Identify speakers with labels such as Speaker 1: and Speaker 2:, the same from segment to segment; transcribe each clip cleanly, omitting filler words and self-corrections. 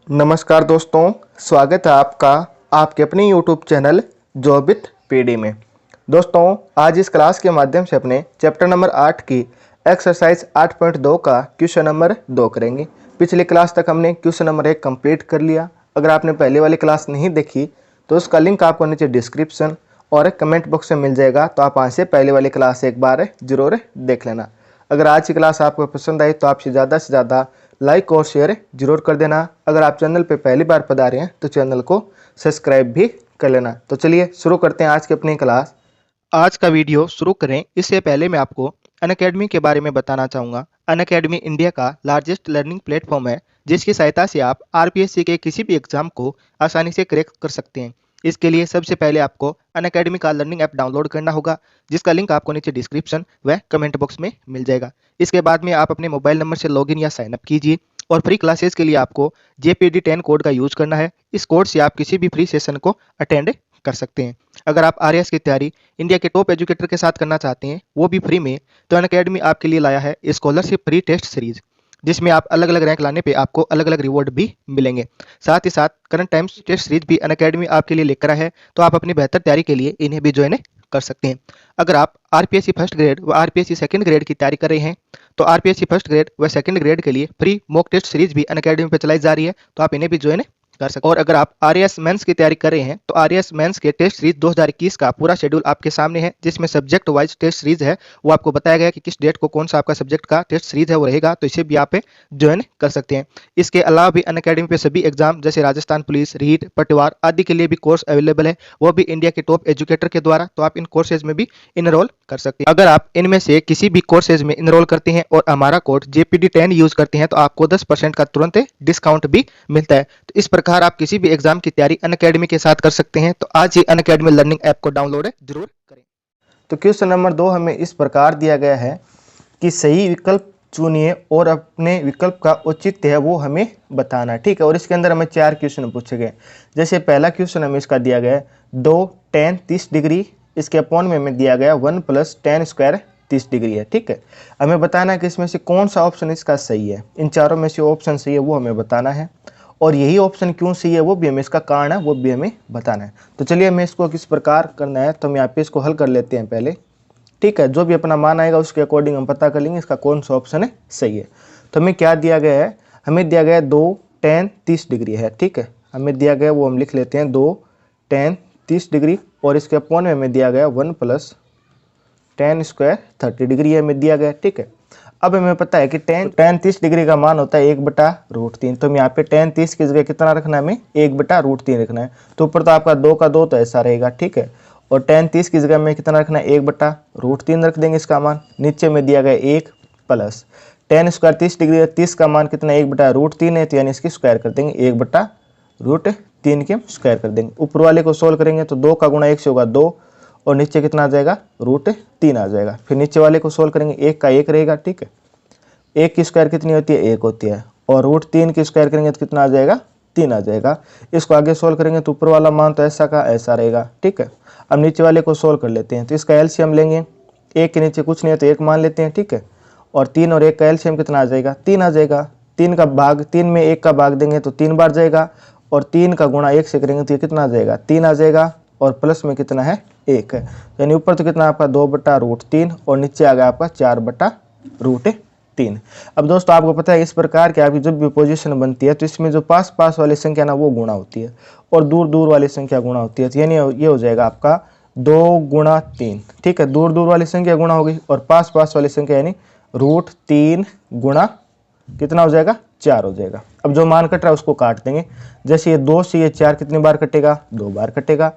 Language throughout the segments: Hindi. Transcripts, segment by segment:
Speaker 1: नमस्कार दोस्तों, स्वागत है आपका आपके अपने YouTube channel job with PD में। दोस्तों, आज इस क्लास के माध्यम से अपने चैप्टर नंबर 8 की एक्सरसाइज 8.2 का क्वेश्चन नंबर 2 करेंगे। पिछली क्लास तक हमने क्वेश्चन नंबर 1 कंप्लीट कर लिया। अगर आपने पहले वाली क्लास नहीं देखी तो उसका लिंक आपको नीचे डिस्क्रिप्शन और कमेंट बॉक्स में मिल जाएगा, तो आप वहाँ से पहले वाली क्लास एक बार जरूर देख लेना। अगर आज की क्लास आपको पसंद आई तो आपसे ज़्यादा लाइक और शेयर जरूर कर देना। अगर आप चैनल पे पहली बार पधारे हैं तो चैनल को सब्सक्राइब भी कर लेना। तो चलिए शुरू करते हैं आज की अपनी क्लास। आज का वीडियो शुरू करें इससे पहले मैं आपको अनअकैडमी के बारे में बताना चाहूँगा। अनअकैडमी इंडिया का लार्जेस्ट लर्निंग प्लेटफॉर्म है, जिसकी सहायता से आप आरपीएससी के किसी भी एग्जाम को आसानी से क्रैक कर सकते हैं। इसके लिए सबसे पहले आपको अनअकैडमी का लर्निंग ऐप डाउनलोड करना होगा, जिसका लिंक आपको नीचे डिस्क्रिप्शन व कमेंट बॉक्स में मिल जाएगा। इसके बाद में आप अपने मोबाइल नंबर से लॉगिन या साइन अप कीजिए और फ्री क्लासेस के लिए आपको JPD10 कोड का यूज करना है। इस कोड से आप किसी भी फ्री सेशन को अटेंड कर सकते हैं। अगर आप आरएएस की तैयारी इंडिया के टॉप एजुकेटर के साथ करना चाहते हैं, वो भी फ्री में, तो अनअकैडमी आपके लिए लाया है स्कॉलरशिप फ्री टेस्ट सीरीज, जिसमें आप अलग अलग रैंक लाने पे आपको अलग अलग रिवॉर्ड भी मिलेंगे। साथ ही साथ करंट टाइम्स टेस्ट सीरीज भी अनअकैडमी आपके लिए लेकर आया है, तो आप अपनी बेहतर तैयारी के लिए इन्हें भी ज्वाइन कर सकते हैं। अगर आप आरपीएससी फर्स्ट ग्रेड व आरपीएससी सेकंड ग्रेड की तैयारी कर रहे हैं तो आरपीएससी फर्स्ट ग्रेड व सेकंड ग्रेड के लिए फ्री मॉक टेस्ट सीरीज भी अनअकैडमी पे चलाई जा रही है, तो आप इन्हें भी ज्वाइन कर सकते हैं। और अगर आप आरएएस मेंस की तैयारी कर रहे हैं तो आरएएस मेंस के टेस्ट सीरीज 2021 का पूरा शेड्यूल आपके सामने है, जिसमें सब्जेक्ट वाइज टेस्ट सीरीज है। वो आपको बताया गया कि किस डेट को कौन सा आपका सब्जेक्ट का टेस्ट सीरीज है वो रहेगा, तो इसे भी आप ज्वाइन कर सकते हैं। इसके अलावा भी अनअकैडमी पे सभी एग्जाम जैसे राजस्थान पुलिस, रीट, पटवार आदि के लिए भी कोर्स अवेलेबल है, वो भी इंडिया के टॉप एजुकेटर के द्वारा, तो आप इन कोर्सेज में भी इनरोल कर सकते हैं। अगर आप इनमें से किसी भी कोर्सेज में इनरोल करते हैं और हमारा कोड JPD10 यूज करते हैं तो आपको 10% का तुरंत डिस्काउंट भी मिलता है। तो इस प्रकार आप किसी भी एग्जाम की तैयारी अनअकैडमी के साथ कर सकते हैं। तो आज ही अनअकैडमी लर्निंग ऐप को डाउनलोड जरूर करें। तो क्वेश्चन नंबर 2 हमें इस प्रकार दिया गया है कि सही विकल्प चुनिए और अपने विकल्प का औचित्य है वो हमें बताना, ठीक है। और इसके अंदर हमें 4 क्वेश्चन पूछे गए। जैसे पहला क्वेश्चन हमें इसका दिया गया है 2 tan 30 डिग्री, इसके अपॉन में हमें दिया गया 1 + tan स्क्वायर 30 डिग्री है, ठीक है। हमें बताना है कि इसमें से कौन सा ऑप्शन इसका सही है। इन चारों में से ऑप्शन सही है वो हमें बताना है, और यही ऑप्शन क्यों सही है वो भी हमें, इसका कारण है वो भी हमें बताना है। तो चलिए हमें इसको किस प्रकार करना है, तो हम यहाँ पे इसको हल कर लेते हैं पहले, ठीक है। जो भी अपना मान आएगा उसके अकॉर्डिंग हम पता कर लेंगे इसका कौन सा ऑप्शन है सही है। तो हमें क्या दिया गया है, हमें दिया गया है 2 tan 30 डिग्री है, ठीक है। हमें दिया गया वो हम लिख लेते हैं 2 tan 30 डिग्री, और इसके अपॉन में हमें दिया गया 1 + tan स्क्वायर 30 डिग्री है हमें दिया गया, ठीक है। अब हमें पता है कि tan 30 डिग्री का मान होता है 1/√3, तो हम यहाँ पे tan 30 की जगह कितना रखना है, हमें 1/√3 रखना है। तो ऊपर तो आपका 2 का 2 तो ऐसा रहेगा, ठीक है। और tan 30 की जगह में कितना रखना है, 1/√3 रख देंगे इसका मान। नीचे में दिया गया 1 + tan स्क्वायर 30 डिग्री, 30 का मान कितना 1/√3 है, तो यानी इसकी स्क्वायर कर देंगे, 1/√3 के स्क्वायर कर देंगे। ऊपर वाले को सोल्व करेंगे तो 2 का गुणा 1 से होगा 2, और नीचे कितना आ जाएगा, √3 आ जाएगा। फिर नीचे वाले को सोल्व करेंगे, 1 का 1 रहेगा, ठीक है। 1 की स्क्वायर कितनी होती है, 1 होती है, और √3 की स्क्वायर करेंगे तो कितना आ जाएगा, 3 आ जाएगा। इसको आगे सोल्व करेंगे तो ऊपर वाला मान तो ऐसा का ऐसा रहेगा, ठीक है। अब नीचे वाले को सोल्व कर लेते हैं, तो इसका एलसीएम लेंगे। 1 के नीचे कुछ नहीं है तो 1 मान लेते हैं, ठीक है। और 3 और 1 का एलसीएम कितना आ जाएगा, 3 आ जाएगा। 3 का भाग 3 में 1 का भाग देंगे तो 3 बार जाएगा, और 3 का गुणा 1 से करेंगे तो ये कितना आ जाएगा, 3 आ जाएगा, और प्लस में कितना है, 1 है। यानी ऊपर तो कितना आपका 2/√3, और नीचे आ गया आपका 4/√3। अब दोस्तों आपको पता है इस प्रकार की आपकी जब भी पोजीशन बनती है तो इसमें जो पास पास वाली संख्या ना वो गुणा होती है, और दूर दूर वाली संख्या गुणा होती है। तो यानी ये हो जाएगा आपका 2 × 3, ठीक है। दूर दूर वाली संख्या गुणा हो गई, और पास पास वाली संख्या यानी √3 गुणा कितना हो जाएगा, 4 हो जाएगा। अब जो मान कट रहा है उसको काट देंगे। जैसे ये 2 से ये 4 कितनी बार कटेगा, 2 बार कटेगा,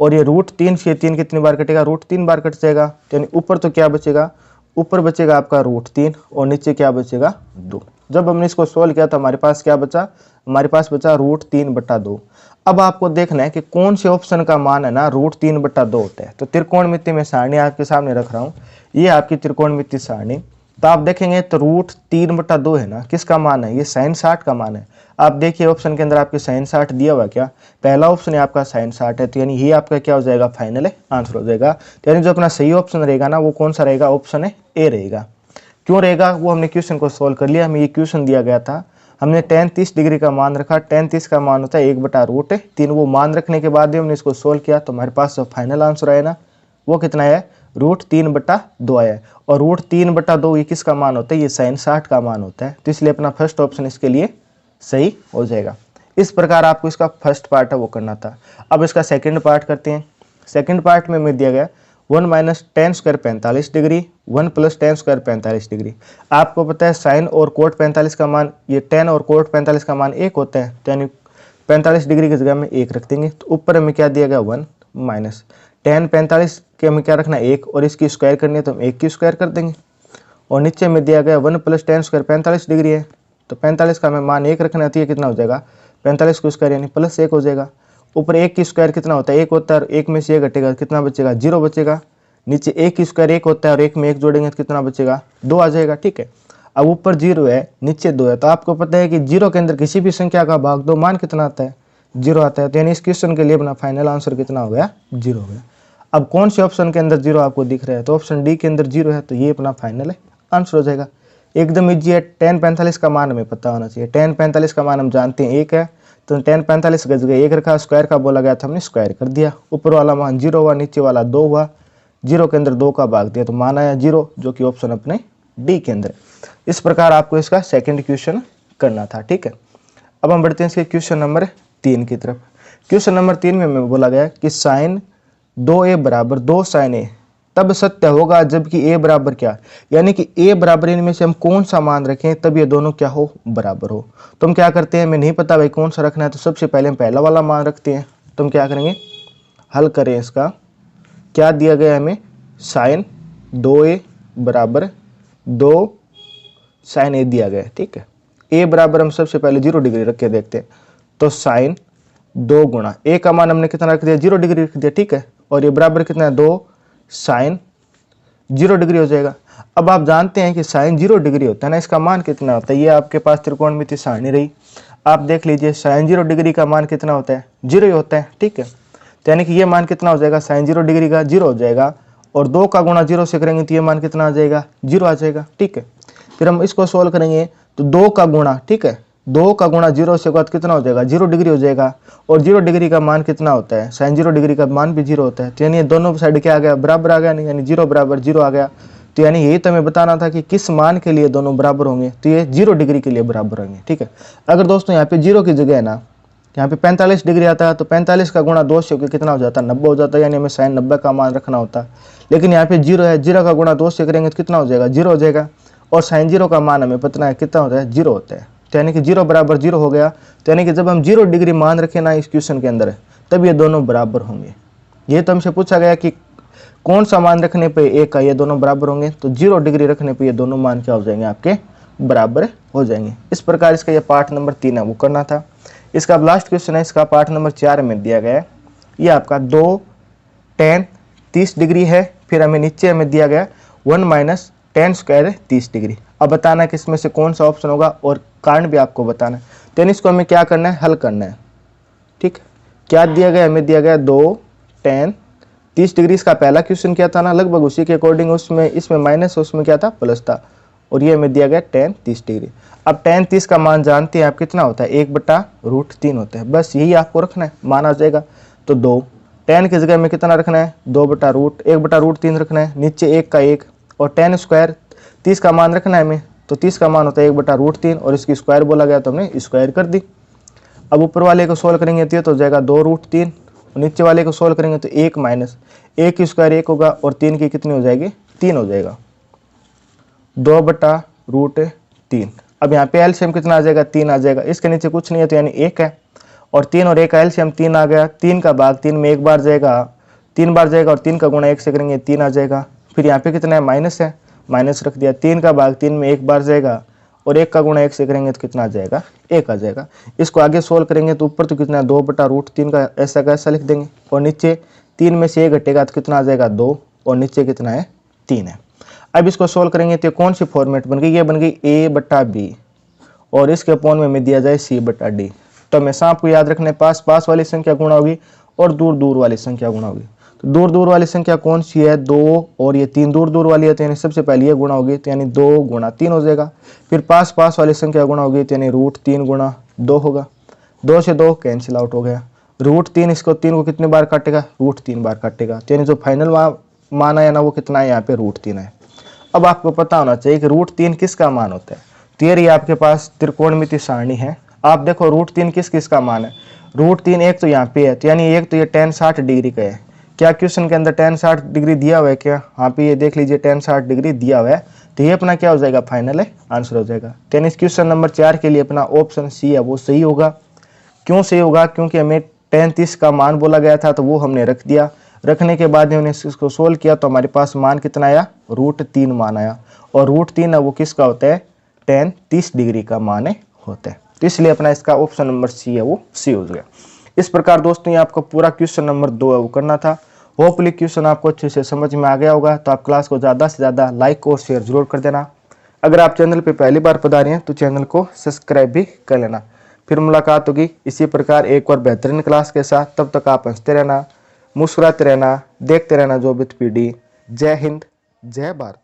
Speaker 1: और ये √3 से 3 कितनी बार कटेगा, √3 बार कट जाएगा। यानी ऊपर तो क्या बचेगा, ऊपर बचेगा आपका √3, और नीचे क्या बचेगा, 2। जब हमने इसको सोल्व किया तो हमारे पास क्या बचा, हमारे पास बचा √3/2। अब आपको देखना है कि कौन से ऑप्शन का मान है ना √3/2 होता है। तो त्रिकोणमिति में सारणी आपके सामने रख रहा हूँ, ये आपकी त्रिकोणमिति सारणी। तो आप देखेंगे तो √3/2 है ना, किसका मान है, ये sin 60 का मान है। आप देखिए ऑप्शन के अंदर आपके sin 60 दिया हुआ क्या, पहला ऑप्शन है आपका sin 60 है, तो यानी ये आपका क्या हो जाएगा, फाइनल आंसर हो जाएगा। तो यानी जो अपना सही ऑप्शन रहेगा ना वो कौन सा रहेगा, ऑप्शन है ए रहेगा। क्यों रहेगा वो हमने क्वेश्चन को सोल्व कर लिया। हमें ये क्वेश्चन दिया गया था हमने tan 30 डिग्री का मान रखा, tan 30 का मान होता है 1/√3। वो मान रखने के बाद भी हमने इसको सोल्व किया तो हमारे पास जो फाइनल आंसर आया ना वो कितना है, √3/2 आया है। और √3/2 ये किसका मान होता है, ये sin 60 का मान होता है, तो इसलिए अपना फर्स्ट ऑप्शन इसके लिए सही हो जाएगा। इस प्रकार आपको इसका फर्स्ट पार्ट है वो करना था। अब इसका सेकंड पार्ट करते हैं। सेकंड पार्ट में हमें दिया गया 1 - tan² 45 डिग्री, 1 + tan² 45 डिग्री। आपको पता है साइन और कोट 45 का मान, ये tan और कोट 45 का मान एक होता है, तो यानी 45 डिग्री की जगह में 1 रख देंगे। तो ऊपर हमें क्या दिया गया 1 - tan 45 के हमें क्या रखना है 1, और इसकी स्क्वायर करनी है तो हम 1 की स्क्वायर कर देंगे। और नीचे में दिया गया 1 + tan² 45 डिग्री है, तो 45 का हमें मान 1 रखना है, तो ये कितना हो जाएगा 45 की स्क्वायर यानी +1 हो जाएगा। ऊपर 1 की स्क्वायर कितना होता है 1 होता है, और 1 में से 1 घटेगा कितना बचेगा 0 बचेगा। नीचे 1 की स्क्वायर 1 होता है और 1 में 1 जोड़ेंगे तो कितना बचेगा 2 आ जाएगा। ठीक है, अब ऊपर 0 है नीचे 2 है, तो आपको पता है कि 0 के अंदर किसी भी संख्या का भाग दो मान कितना आता है 0 आता है, तो यानी इस क्वेश्चन के लिए अपना फाइनल आंसर कितना हो गया 0 हो गया। अब कौन से ऑप्शन के अंदर 0 आपको दिख रहा है, तो ऑप्शन डी के अंदर 0 है, तो ये अपना फाइनल आंसर हो जाएगा। एकदम इजी है। tan 45 का मान हमें पता होना चाहिए। tan 45 का मान हम जानते हैं 1 है, तो tan 45 की जगह 1 रखा, स्क्वायर का बोला गया था हमने स्क्वायर कर दिया। ऊपर वाला मान 0 हुआ, नीचे वाला 2 हुआ, 0 के अंदर 2 का भाग दिया तो मान आया 0, जो कि ऑप्शन अपने डी के अंदर। इस प्रकार आपको इसका सेकंड क्वेश्चन करना था। ठीक है, अब हम बढ़ते हैं इसके क्वेश्चन नंबर 3 की तरफ। क्वेश्चन नंबर 3 में हमें बोला गया कि sin 2a = 2 sin a तब सत्य होगा जबकि a बराबर क्या, यानी कि a बराबर इनमें से हम कौन सा मान रखें तब ये दोनों क्या हो बराबर हो। तो हम क्या करते हैं, हमें नहीं पता भाई कौन सा रखना है, तो सबसे पहले हम पहला वाला मान रखते हैं। तो हम क्या करेंगे, हल करें इसका। क्या दिया गया हमें, sin 2a = 2 sin a दिया गया है। ठीक है, a बराबर हम सबसे पहले 0 डिग्री रख के देखते हैं, तो sin 2 गुणा a का मान हमने कितना रख दिया 0 डिग्री रख दिया। ठीक है, और ये बराबर कितना है 2 sin 0 डिग्री हो जाएगा। अब आप जानते हैं कि sin 0 डिग्री होता है ना, इसका मान कितना होता है, ये आपके पास त्रिकोणमिति सारणी रही, आप देख लीजिए sin 0 डिग्री का मान कितना होता है 0 ही होता है। ठीक है, तो यानी कि ये मान कितना हो जाएगा sin 0 डिग्री का 0 हो जाएगा, और 2 का गुणा 0 से करेंगे तो ये मान कितना आ जाएगा 0 आ जाएगा। ठीक है, फिर हम इसको सोल्व करेंगे तो 2 का गुणा, ठीक है 2 का गुणा 0 से बाद कितना हो जाएगा 0 डिग्री हो जाएगा, और 0 डिग्री का मान कितना होता है sin 0 डिग्री का मान भी 0 होता है, तो यानी दोनों साइड क्या आ गया बराबर आ गया, नहीं यानी 0 = 0 आ गया। तो यानी यही तो हमें बताना था कि किस मान के लिए दोनों बराबर होंगे, तो ये 0 डिग्री के लिए बराबर होंगे। ठीक है, अगर दोस्तों यहाँ पे 0 की जगह है ना, यहाँ पे 45 डिग्री आता है, तो 45 का गुणा 2 से कितना हो जाता है 90 हो जाता है, यानी हमें sin 90 का मान रखना होता है। लेकिन यहाँ पे 0 है, 0 का गुणा 2 से करेंगे तो कितना हो जाएगा 0 हो जाएगा, और sin 0 का मान हमें पता है कितना होता है 0 होता है, तो यानी कि 0 = 0 हो गया। तो यानी कि जब हम 0 डिग्री मान रखें ना इस क्वेश्चन के अंदर, तब ये दोनों बराबर होंगे। ये तो हमसे पूछा गया कि कौन सा मान रखने पे एक का ये दोनों बराबर होंगे, तो 0 डिग्री रखने पे ये दोनों मान क्या हो जाएंगे आपके बराबर हो जाएंगे। इस प्रकार इसका ये पार्ट नंबर 3 है वो करना था। इसका लास्ट क्वेश्चन है, इसका पार्ट नंबर 4 में दिया गया है, ये आपका 2 tan 30 डिग्री है, फिर हमें नीचे हमें दिया गया 1 - tan² 30 डिग्री। अब बताना है कि इसमें से कौन सा ऑप्शन होगा और कारण भी आपको बताना है। तो इसको हमें क्या करना है, हल करना है। ठीक, क्या दिया गया, हमें दिया गया 2 tan 30 डिग्री। इसका पहला क्वेश्चन क्या था ना, लगभग उसी के अकॉर्डिंग उसमें इसमें माइनस उसमें क्या था प्लस था, और ये हमें दिया गया tan 30 डिग्री। अब tan 30 का मान जानते हैं आप कितना होता है 1/√3 होता है, बस यही आपको रखना है, मान आ जाएगा। तो 2 tan की जगह में कितना रखना है 1/√3 रखना है, नीचे 1 का 1, और tan² 30 का मान रखना है हमें, तो 30 का मान होता है 1/√3, और इसकी स्क्वायर बोला गया तो हमने स्क्वायर कर दी। अब ऊपर वाले को सोल्व करेंगे तो ये तो हो जाएगा 2√3, और नीचे वाले को सोल्व करेंगे तो 1 - 1 की स्क्वायर 1 होगा, और 3 की कितनी हो जाएगी 3 हो जाएगा, 2/√3। अब यहाँ पे एलसीएम कितना आ जाएगा 3 आ जाएगा, इसके नीचे कुछ नहीं है तो यानी 1 है, और 3 और 1 का एलसीएम 3 आ गया। 3 का भाग 3 में 1 बार जाएगा, 3 बार जाएगा, और 3 का गुणा 1 से करेंगे 3 आ जाएगा। फिर यहाँ पे कितना है माइनस है, माइनस रख दिया। 3 का भाग 3 में 1 बार जाएगा, और 1 का गुणा 1 से करेंगे तो कितना आ जाएगा 1 आ जाएगा। इसको आगे सोल्व करेंगे तो ऊपर तो कितना है 2/√3 का ऐसा का ऐसा लिख देंगे, और नीचे 3 में से 1 घटेगा तो कितना आ जाएगा 2, और नीचे कितना है 3 है। अब इसको सोल्व करेंगे तो कौन सी फॉर्मेट बन गई, ये बन गई a/b, और इसके अपॉन में हमें दिया जाए c/d। तो हमेशा आपको याद रखना है पास पास वाली संख्या गुणा होगी और दूर दूर वाली संख्या गुणा होगी। तो दूर दूर वाली संख्या कौन सी है, 2 और ये 3 दूर दूर वाली है, तो यानी सबसे पहले ये गुणा होगी, तो यानी 2 गुणा 3 हो जाएगा। फिर पास पास वाली संख्या गुणा होगी, तो यानी √3 गुणा 2 होगा। 2 से 2 कैंसिल आउट हो गया। √3 इसको 3 को कितने बार काटेगा, √3 बार काटेगा, तो यानी जो फाइनल मान आया ना वो कितना है, यहाँ पे √3 है। अब आपको पता होना चाहिए कि √3 किसका मान होता है। तो ये आपके पास त्रिकोणमिति सारणी है। आप देखो √3 किस किस का मान है। √3 एक तो यहाँ पे है, तो यानी एक तो ये tan 60 डिग्री का है। क्या क्वेश्चन के अंदर tan 60 डिग्री दिया हुआ है क्या, यहाँ पे ये देख लीजिए tan 60 डिग्री दिया हुआ है। तो ये अपना क्या हो जाएगा, फाइनल है आंसर हो जाएगा। तो यानी क्वेश्चन नंबर 4 के लिए अपना ऑप्शन सी है वो सही होगा। क्यों सही होगा, क्योंकि हमें tan 30 का मान बोला गया था, तो वो हमने रख दिया। रखने के बाद हमने इसको सोल्व किया तो हमारे पास मान कितना आया, √3 मान आया। और √3 है वो किसका होता है, tan 30 डिग्री का मान होता है। तो इसलिए अपना इसका ऑप्शन नंबर सी है वो सी हो गया। इस प्रकार दोस्तों ये आपको पूरा क्वेश्चन नंबर 2 है वो करना था। होपफुली क्वेश्चन आपको अच्छे से समझ में आ गया होगा। तो आप क्लास को ज़्यादा से ज़्यादा लाइक और शेयर जरूर कर देना। अगर आप चैनल पे पहली बार पधारे हैं तो चैनल को सब्सक्राइब भी कर लेना। फिर मुलाकात होगी इसी प्रकार एक और बेहतरीन क्लास के साथ। तब तक आप हंसते रहना, मुस्कुराते रहना, देखते रहना जोबित पीडी। जय हिंद, जय भारत।